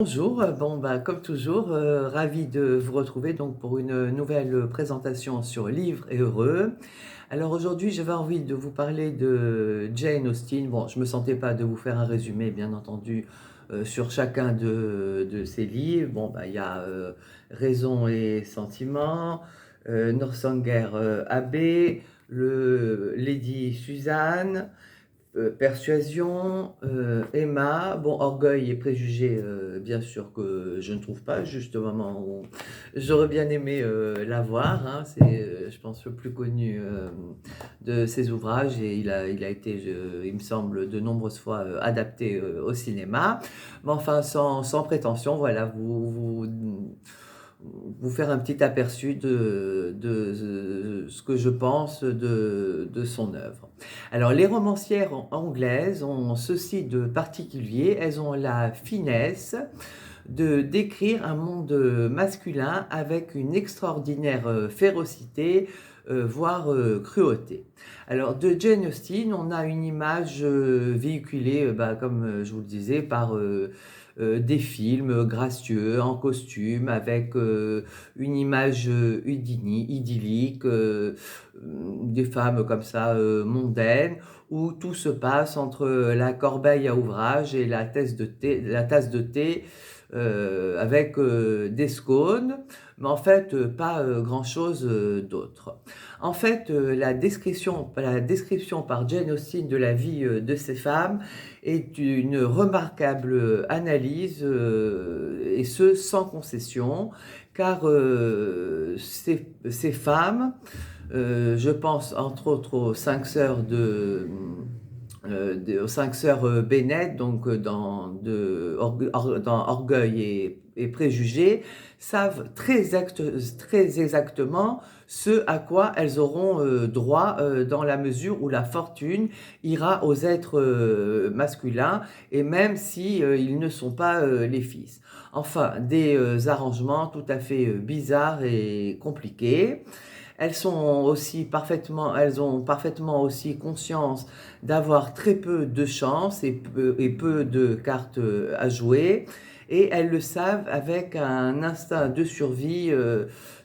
Bonjour, comme toujours, ravi de vous retrouver donc pour une nouvelle présentation sur Livres et Heureux. Alors aujourd'hui, j'avais envie de vous parler de Jane Austen. Bon, je me sentais pas de vous faire un résumé, bien entendu, sur chacun de ces livres. Il y a Raison et Sentiment, Northanger Abbey, le Lady Suzanne, Persuasion, Emma, bon, Orgueil et Préjugés, bien sûr que je ne trouve pas, juste au moment où j'aurais bien aimé la voir, hein, c'est, je pense, le plus connu de ses ouvrages et il a été, il me semble, de nombreuses fois adapté au cinéma. Mais enfin, sans prétention, voilà, vous faire un petit aperçu de ce que je pense de son œuvre. Alors, les romancières anglaises ont ceci de particulier, elles ont la finesse de décrire un monde masculin avec une extraordinaire férocité, voire cruauté. Alors, de Jane Austen, on a une image véhiculée, comme je vous le disais, par des films gracieux, en costume, avec une image idyllique, des femmes comme ça mondaines, où tout se passe entre la corbeille à ouvrage et la tasse de thé avec des scones, mais en fait pas grand-chose d'autre. En fait, la description par Jane Austen de la vie de ces femmes est une remarquable analyse, et ce sans concession, car ces femmes, je pense entre autres aux cinq sœurs Bennet, donc dans Orgueil et Préjugés, savent très exactement ce à quoi elles auront droit dans la mesure où la fortune ira aux êtres masculins, et même si ils ne sont pas les fils. Enfin, des arrangements tout à fait bizarres et compliqués. Elles ont parfaitement aussi conscience d'avoir très peu de chance et peu de cartes à jouer, et elles le savent avec un instinct de survie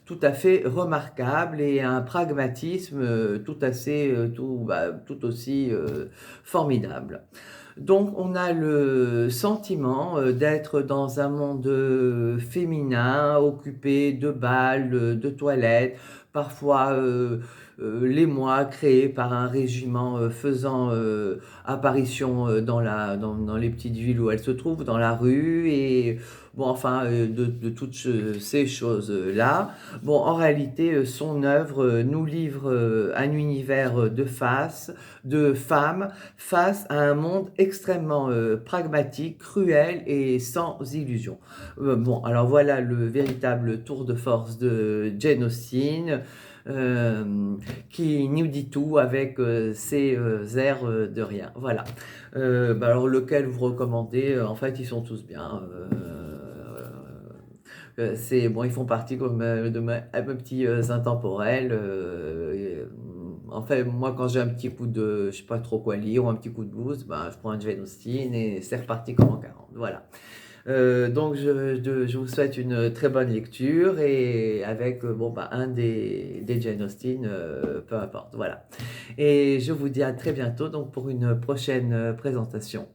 tout à fait remarquable et un pragmatisme tout aussi formidable. Donc on a le sentiment d'être dans un monde féminin, occupé de bals, de toilettes, parfois l'émoi créé par un régiment faisant apparition dans les petites villes où elle se trouve, dans la rue, et bon, enfin, de toutes ces choses-là. Bon, en réalité, son œuvre nous livre un univers de femmes face à un monde extrêmement pragmatique, cruel et sans illusion. Bon, alors voilà le véritable tour de force de Jane Austen, qui nous dit tout avec ses airs de rien. Voilà. Alors lequel vous recommandez? En fait, ils sont tous bien. C'est bon, ils font partie comme de mes petits intemporels. En fait, moi, quand j'ai un petit coup de, je sais pas trop quoi lire, ou un petit coup de blues, je prends un Jane Austen et c'est reparti comme en 40. Voilà. Donc, je vous souhaite une très bonne lecture, et avec un des Jane Austen, peu importe. Voilà. Et je vous dis à très bientôt donc pour une prochaine présentation.